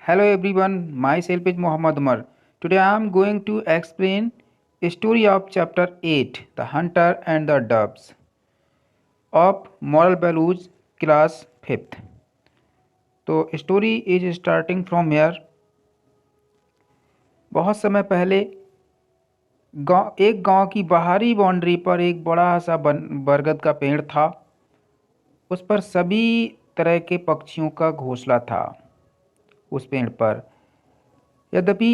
Hello everyone, myself is Muhammad Umar. Today I am going to explain a story of chapter 8, The Hunter and the Doves of Moral Values class 5th. तो story is starting from here. बहुत समय पहले एक गांव की बाहरी boundary पर एक बड़ा सा बरगद का पेड़ था। उस पर सभी तरह के पक्षियों का घोंसला था उस पेड़ पर। यद्यपि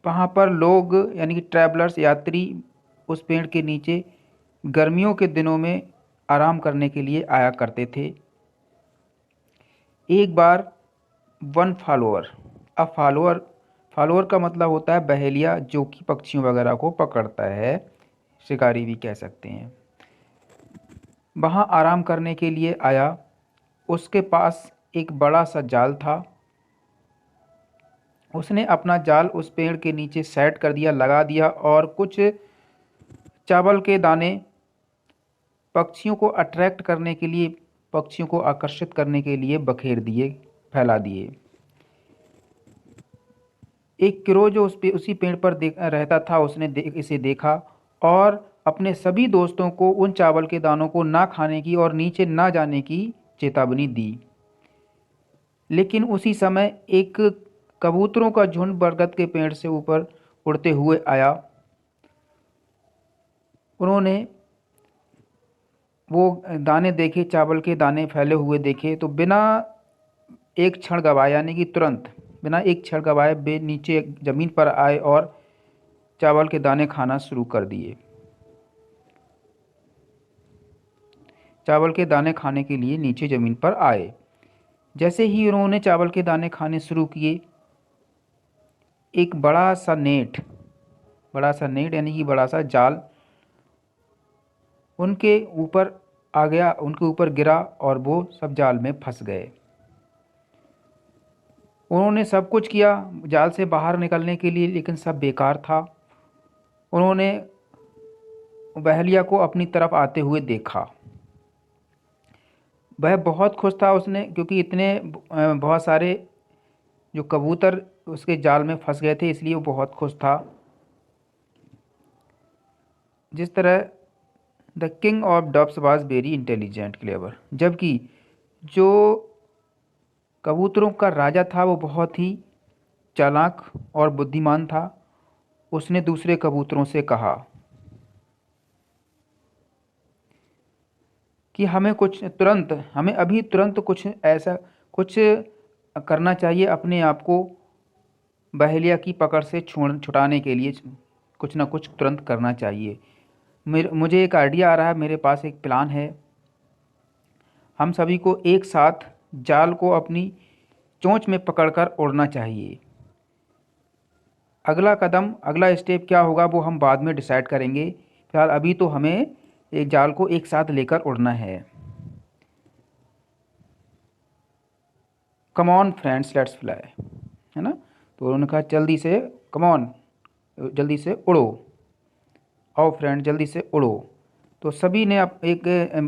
वहाँ पर लोग यानी कि ट्रैवलर्स यात्री उस पेड़ के नीचे गर्मियों के दिनों में आराम करने के लिए आया करते थे। एक बार वन फॉलोअर, अब फॉलोअर का मतलब होता है बहेलिया, जो कि पक्षियों वगैरह को पकड़ता है, शिकारी भी कह सकते हैं। वहाँ आराम करने के लिए आया। उसके पास एक बड़ा सा जाल था। उसने अपना जाल उस पेड़ के नीचे सेट कर दिया, लगा दिया, और कुछ चावल के दाने पक्षियों को अट्रैक्ट करने के लिए, पक्षियों को आकर्षित करने के लिए बखेर दिए, फैला दिए। एक क्रो जो उसी पेड़ पर रहता था, उसने इसे देखा और अपने सभी दोस्तों को उन चावल के दानों को ना खाने की और नीचे ना जाने की चेतावनी दी। लेकिन उसी समय एक कबूतरों का झुंड बरगद के पेड़ से ऊपर उड़ते हुए आया। उन्होंने वो दाने देखे, चावल के दाने फैले हुए देखे, तो बिना एक क्षण गवाए, यानी कि तुरंत बिना एक क्षण गवाए वे नीचे ज़मीन पर आए और चावल के दाने खाना शुरू कर दिए। चावल के दाने खाने के लिए नीचे ज़मीन पर आए। जैसे ही उन्होंने चावल के दाने खाने शुरू किए, एक बड़ा सा नेट यानी कि बड़ा सा जाल उनके ऊपर आ गया, उनके ऊपर गिरा और वो सब जाल में फंस गए। उन्होंने सब कुछ किया जाल से बाहर निकलने के लिए, लेकिन सब बेकार था। उन्होंने बहेलिया को अपनी तरफ आते हुए देखा। वह बहुत खुश था, उसने, क्योंकि इतने बहुत सारे जो कबूतर उसके जाल में फंस गए थे, इसलिए वो बहुत खुश था। जिस तरह the king of dubs was very intelligent clever, जबकि जो कबूतरों का राजा था वो बहुत ही चालाक और बुद्धिमान था। उसने दूसरे कबूतरों से कहा कि हमें अभी तुरंत कुछ करना चाहिए, अपने आप को बहेलिया की पकड़ से छुड़ाने के लिए कुछ ना कुछ तुरंत करना चाहिए। मुझे एक आइडिया आ रहा है, मेरे पास एक प्लान है। हम सभी को एक साथ जाल को अपनी चोंच में पकड़कर उड़ना चाहिए। अगला स्टेप क्या होगा वो हम बाद में डिसाइड करेंगे। फिलहाल अभी तो हमें एक जाल को एक साथ लेकर उड़ना है। Come on friends, let's fly, है ना। तो उन्होंने कहा जल्दी से, कम ऑन, जल्दी से उड़ो, आओ फ्रेंड जल्दी से उड़ो। तो सभी ने एक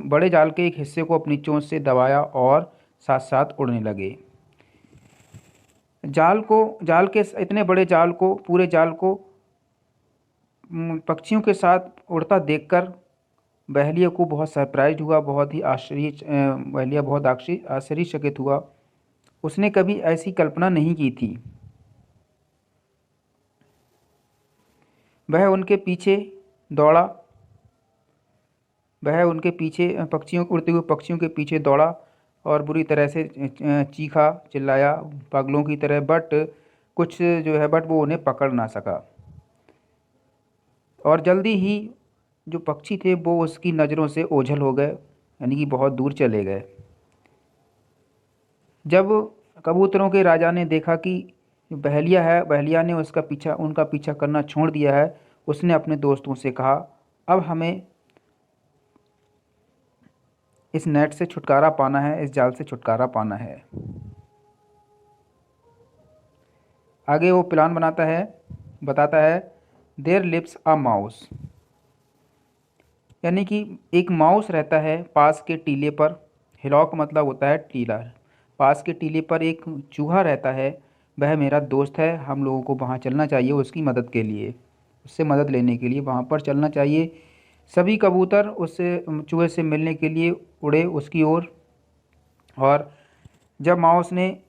बड़े जाल के एक हिस्से को अपनी चोंच से दबाया और साथ साथ उड़ने लगे। जाल के इतने बड़े जाल को, पूरे जाल को पक्षियों के साथ उड़ता देखकर बहेलिया को बहुत सरप्राइज हुआ, बहुत ही बहेलिया बहुत आश्चर्यचकित हुआ। उसने कभी ऐसी कल्पना नहीं की थी। वह उनके पीछे दौड़ा, उड़ते हुए पक्षियों के पीछे दौड़ा और बुरी तरह से चीखा चिल्लाया पागलों की तरह, बट वो उन्हें पकड़ ना सका। और जल्दी ही जो पक्षी थे वो उसकी नज़रों से ओझल हो गए, यानी कि बहुत दूर चले गए। जब कबूतरों के राजा ने देखा कि बहेलिया ने उनका पीछा करना छोड़ दिया है, उसने अपने दोस्तों से कहा, अब हमें इस नेट से छुटकारा पाना है, इस जाल से छुटकारा पाना है। आगे वो प्लान बताता है देयर लिव्स अ माउस, यानी कि एक माउस रहता है पास के टीले पर। हिलॉक मतलब होता है टीला। पास के टीले पर एक चूहा रहता है। वह मेरा दोस्त है, हम लोगों को वहाँ चलना चाहिए उसकी मदद के लिए, उससे मदद लेने के लिए वहाँ पर चलना चाहिए। सभी कबूतर उससे चूहे से मिलने के लिए उड़े उसकी ओर। और जब माउस ने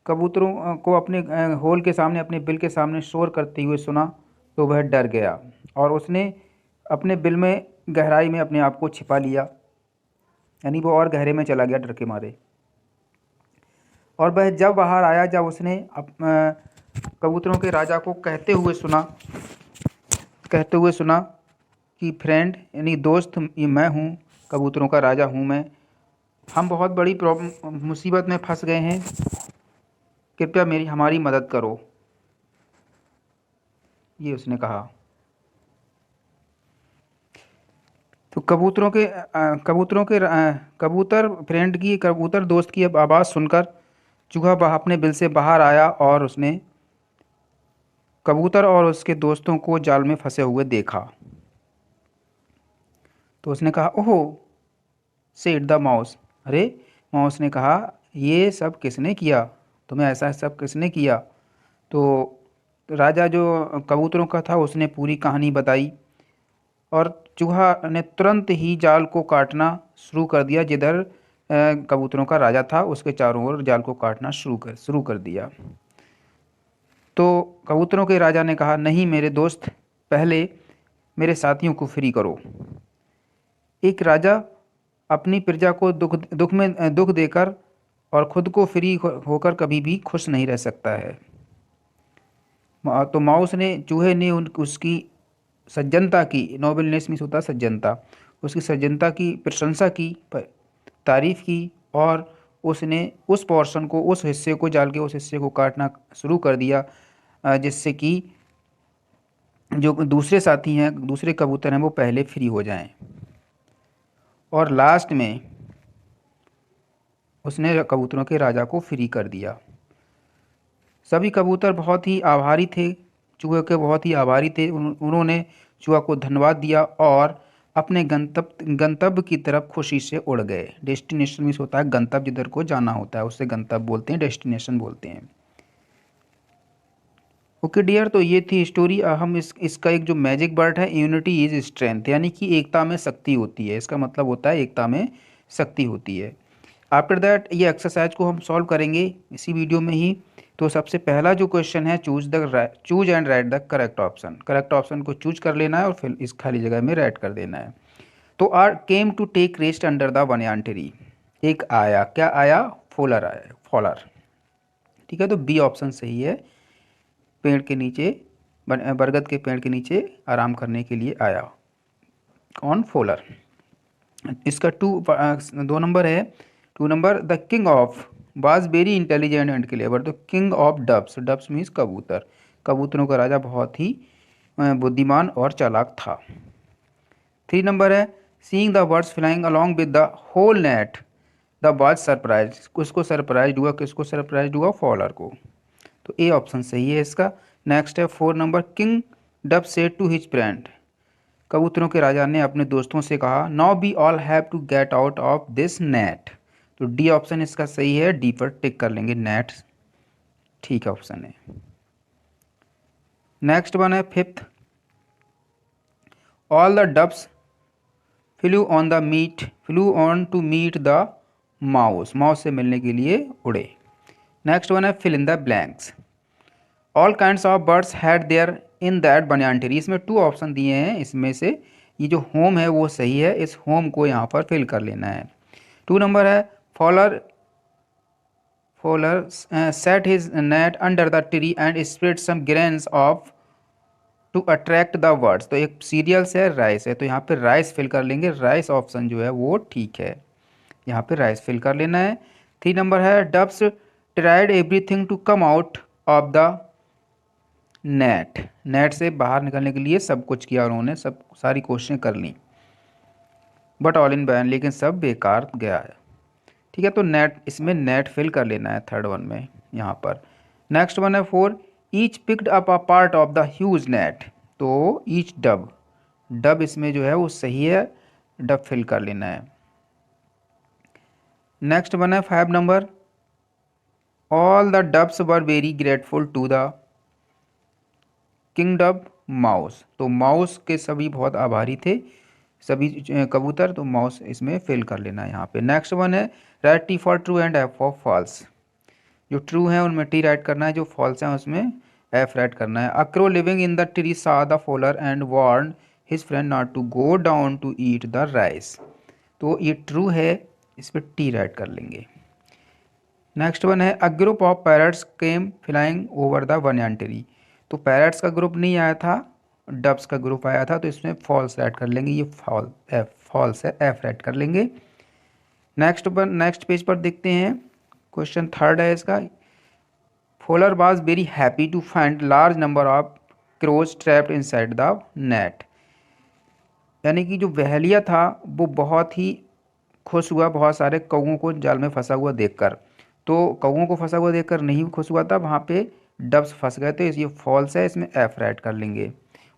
कबूतरों को अपने होल के सामने, अपने बिल के सामने शोर करते हुए सुना तो वह डर गया और उसने अपने बिल में गहराई में अपने आप को छिपा लिया, यानी वो और गहरे में चला गया डर के मारे। और वह जब बाहर आया, जब उसने कबूतरों के राजा को कहते हुए सुना कि फ्रेंड यानी दोस्त, ये मैं हूँ, कबूतरों का राजा हूँ मैं, हम बहुत बड़ी प्रॉब्लम मुसीबत में फंस गए हैं, कृपया हमारी मदद करो, ये उसने कहा। तो कबूतर फ्रेंड की, कबूतर दोस्त की अब आवाज़ सुनकर चूहा अपने बिल से बाहर आया और उसने कबूतर और उसके दोस्तों को जाल में फंसे हुए देखा। तो उसने कहा, ओहो, सेड द माउस, अरे, माउस ने कहा, ये सब किसने किया, तुम्हें ऐसा सब किसने किया। तो राजा जो कबूतरों का था उसने पूरी कहानी बताई और चूहा ने तुरंत ही जाल को काटना शुरू कर दिया, जिधर कबूतरों का राजा था उसके चारों ओर जाल को काटना शुरू कर दिया। तो कबूतरों के राजा ने कहा, नहीं मेरे दोस्त, पहले मेरे साथियों को फ्री करो। एक राजा अपनी प्रजा को दुख देकर और खुद को फ्री होकर कभी भी खुश नहीं रह सकता है। तो माउस ने, चूहे ने उसकी सज्जनता की, नोबलनेस मीन्स होता है सज्जनता, उसकी सज्जनता की प्रशंसा की, तारीफ की और उसने उस पोर्शन को, उस हिस्से को, जाल के उस हिस्से को काटना शुरू कर दिया, जिससे कि जो दूसरे साथी हैं, दूसरे कबूतर हैं, वो पहले फ्री हो जाएं। और लास्ट में उसने कबूतरों के राजा को फ्री कर दिया। सभी कबूतर बहुत ही आभारी थे, चूहे के बहुत ही आभारी थे। उन्होंने चूहा को धन्यवाद दिया और अपने गंतव्य की तरफ खुशी से उड़ गए। डेस्टिनेशन मीन्स होता है गंतव्य, जिधर को जाना होता है उससे गंतव्य बोलते हैं, डेस्टिनेशन बोलते हैं। ओके डियर, तो ये थी स्टोरी। हम इसका एक जो मैजिक वर्ड है, यूनिटी इज स्ट्रेंथ, यानी कि एकता में शक्ति होती है, इसका मतलब होता है एकता में शक्ति होती है। आफ्टर दैट ये एक्सरसाइज को हम सॉल्व करेंगे इसी वीडियो में ही। तो सबसे पहला जो क्वेश्चन है, choose and right the correct option. Correct option को चूज कर लेना है और फिर इस खाली जगह में राइट कर देना है। तो are came to take rest under the banyan tree. एक आया, क्या आया, फॉलर आया, फॉलर। ठीक है, तो बी ऑप्शन सही है, पेड़ के नीचे, बरगद के पेड़ के नीचे आराम करने के लिए आया। कौन, फॉलर। इसका 2 नंबर है। 2 number, the king of was very intelligent and clever. The king of dubs, dubs means कबूतर, कबूतरों का राजा बहुत ही बुद्धिमान और चालाक था। 3 नंबर है, seeing the birds flying along with the whole net the bird surprise. किसको सरप्राइज हुआ, किसको सरप्राइज हुआ, फॉलर को। तो ए ऑप्शन सही है इसका। नेक्स्ट है 4 नंबर, king dove said to his friend. कबूतरों के राजा ने अपने दोस्तों से कहा, now we all have to get out of this net. तो डी ऑप्शन इसका सही है, डी पर टिक कर लेंगे, नेट ठीक ऑप्शन है। नेक्स्ट वन है 5th, all the doves flew on to meet the mouse. Mouse से मिलने के लिए उड़े। नेक्स्ट वन है fill in the blanks. All kinds of birds had there in that banyan tree. इसमें 2 ऑप्शन दिए हैं, इसमें से ये जो होम है वो सही है, इस होम को यहाँ पर फिल कर लेना है। 2 नंबर है, fowler set his net under the tree and spread some grains of to attract the birds. तो एक सीरियल्स है, राइस है, तो यहाँ पे राइस फिल कर लेंगे, राइस ऑप्शन जो है वो ठीक है, यहाँ पे राइस फिल कर लेना है। 3 नंबर है, doves tried everything to come out of the net. Net से बाहर निकलने के लिए सब कुछ किया उन्होंने, सब सारी कोशिशें कर ली, बट ऑल इन वैन, लेकिन सब बेकार गया है। ठीक है, तो नेट, इसमें नेट फिल कर लेना है थर्ड वन में यहाँ पर। नेक्स्ट वन है 4, each picked up a part of the huge net. तो ईच डब, डब इसमें जो है वो सही है, डब फिल कर लेना है। नेक्स्ट वन है 5 नंबर, all the doves were very grateful to the king dove mouse. तो माउस के सभी बहुत आभारी थे सभी कबूतर, तो माउस इसमें फिल कर लेना है यहाँ पे। नेक्स्ट वन है write T for true and F for false. जो ट्रू है उनमें टी राइट करना है, जो फॉल्स है उसमें एफ राइट करना है। A crow living in the tree saw the fowler and warn his friend not to go down to eat the rice. तो ये ट्रू है, इस पर टी राइट कर लेंगे। नेक्स्ट वन है a group of parrots came flying over the banyan tree. तो parrots का ग्रुप नहीं आया था, डब्स का ग्रुप आया था, तो इसमें फॉल्स राइट कर लेंगे। ये फॉल्स है, एफ राइट कर लेंगे। नेक्स्ट पेज पर देखते हैं, क्वेश्चन थर्ड है इसका। Fowler was very happy to find large number of crows trapped inside the net. यानी कि जो बहेलिया था वो बहुत ही खुश हुआ बहुत सारे कौओं को जाल में फंसा हुआ देखकर। तो कौओं को फंसा हुआ देखकर नहीं खुश हुआ था, वहाँ पे डब्स फंस गए थे, ये फॉल्स है, इसमें एफ राइट कर लेंगे।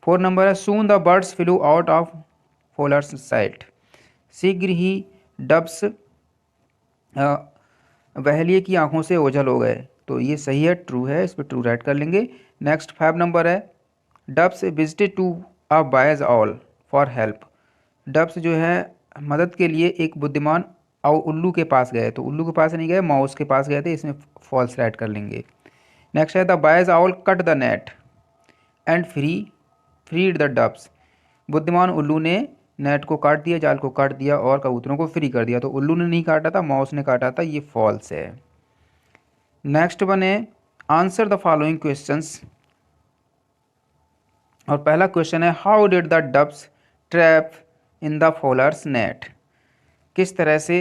4 नंबर है soon the birds flu out of फॉलर्स site. शीघ्र ही डब्स बहेलिए की आंखों से ओझल हो गए। तो ये सही है, ट्रू है, इस पर ट्रू राइट कर लेंगे। नेक्स्ट 5 नंबर है doves visited to a wise owl for help. Doves जो है मदद के लिए एक बुद्धिमान और उल्लू के पास गए, तो उल्लू के पास नहीं गए, माउस के पास गए थे, इसमें फॉल्स राइट कर लेंगे। नेक्स्ट है the wise owl cut the net and freed the doves. बुद्धिमान उल्लू ने नेट को काट दिया, जाल को काट दिया और कबूतरों को फ्री कर दिया। तो उल्लू ने नहीं काटा था, माउस ने काटा था, ये फॉल्स है। नेक्स्ट वन है आंसर द फॉलोइंग क्वेश्चंस। और पहला क्वेश्चन है how did the dubs trap in the फॉलर्स net. किस तरह से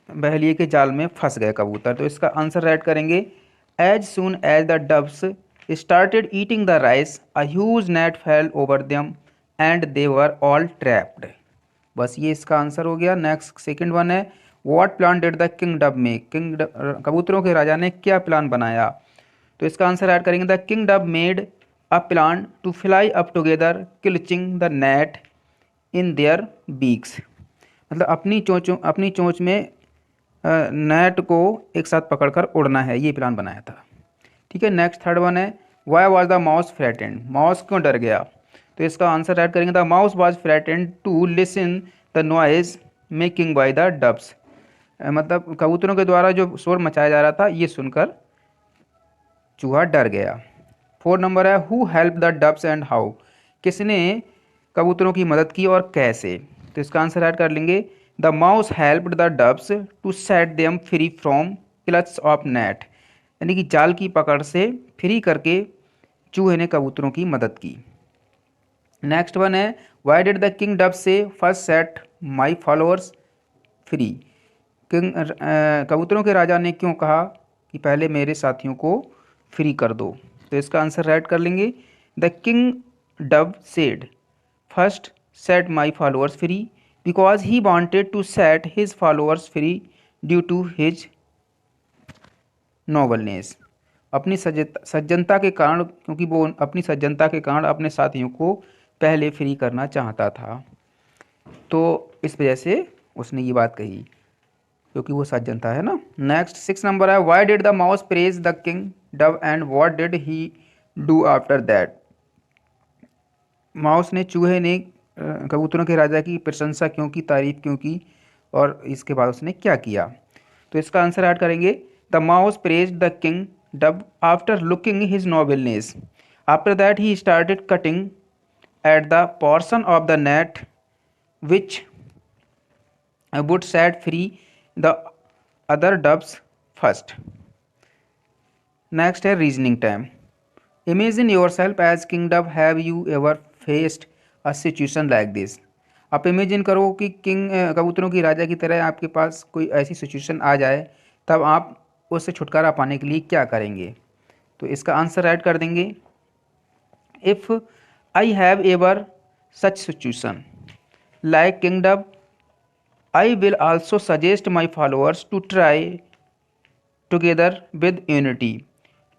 बहेलिए के जाल में फंस गए कबूतर। तो इसका आंसर राइट करेंगे as soon as the doves started eating the rice a huge net fell over them and they were all trapped. बस ये इसका आंसर हो गया। नेक्स्ट सेकंड वन है what plan did the king dove make. कबूतरों के राजा ने क्या प्लान बनाया। तो इसका आंसर राइट करेंगे the king dove made a plan to fly up together clinching the net in their beaks. मतलब अपनी चोंच में नेट को एक साथ पकड़कर उड़ना है, ये प्लान बनाया था। ठीक है। नेक्स्ट थर्ड वन है why was the mouse frightened. माउस क्यों डर गया। तो इसका आंसर राइट करेंगे the mouse was frightened to listen the noise making by the doves. मतलब कबूतरों के द्वारा जो शोर मचाया जा रहा था ये सुनकर चूहा डर गया। 4 नंबर है who help the dubs and how. किसने कबूतरों की मदद की और कैसे। तो इसका आंसर ऐड कर लेंगे the mouse helped the doves to set them free from clutch of net. यानी कि जाल की पकड़ से फ्री करके चूहे ने कबूतरों की मदद की। नेक्स्ट वन है why did the king dove say first set my followers free. King कबूतरों के राजा ने क्यों कहा कि पहले मेरे साथियों को फ्री कर दो। तो इसका आंसर राइट कर लेंगे the king dove said first set my followers free because he wanted to set his followers free due to his nobleness. अपनी सज्जनता के कारण, क्योंकि वो अपनी सज्जनता के कारण अपने साथियों को पहले फ्री करना चाहता था, तो इस वजह से उसने ये बात कही, क्योंकि वो सज्जनता है ना। नेक्स्ट 6 नंबर है why did the mouse praise the king dub and what did he do after that. Mouse ने चूहे ने कबूतरों के राजा की प्रशंसा क्यों की, तारीफ क्यों की, और इसके बाद उसने क्या किया। तो इसका आंसर ऐड करेंगे the mouse praise the king dove after looking his nobleness after that he started cutting at the portion of the net which would set free the other doves first. Next है reasoning time. Imagine yourself as king dove have you ever faced a situation like this. आप imagine करो कि king कबूतरों की राजा की तरह आपके पास कोई ऐसी सिचुएशन आ जाए, तब आप उससे छुटकारा पाने के लिए क्या करेंगे। तो इसका आंसर राइट कर देंगे if I have ever such situation like king dub I will also suggest my followers to try together with unity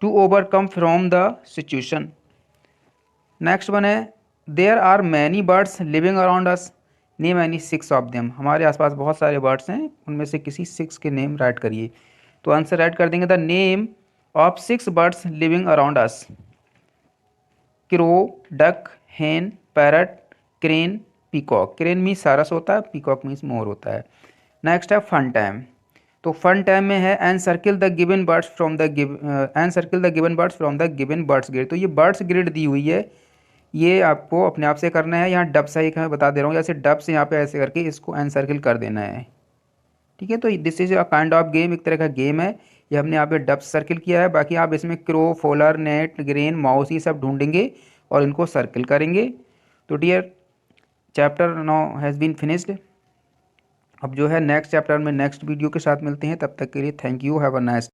to overcome from the situation. Next one है there are many birds living around us. Name any 6 of them. हमारे आसपास बहुत सारे birds हैं, उनमें से किसी 6 के नेम राइट करिए। तो आंसर राइट कर देंगे the name of 6 birds living around us. Crow, duck, hen, parrot, crane, peacock. Crane means सारस होता है, पीकॉक मीन्स मोर होता है। नेक्स्ट है फन टाइम। तो फन टाइम में है and circle the given birds from the given birds from the given birds grid. तो ये बर्ड्स ग्रिड दी हुई है, ये आपको अपने आप से करना है। यहाँ डब सही मैं बता दे रहा हूँ, जैसे डब से यहाँ पे ऐसे करके इसको एन सर्किल कर देना है। ठीक है, तो this is a kind of game, एक तरह का गेम है। ये हमने यहाँ पे डब सर्किल किया है। बाकी आप इसमें crow, fowler, net, grain, mouse ये सब ढूंढेंगे और इनको सर्किल करेंगे। तो dear, chapter now has been finished. अब जो है नेक्स्ट चैप्टर में नेक्स्ट वीडियो के साथ मिलते हैं, तब तक के लिए thank you, have a nice.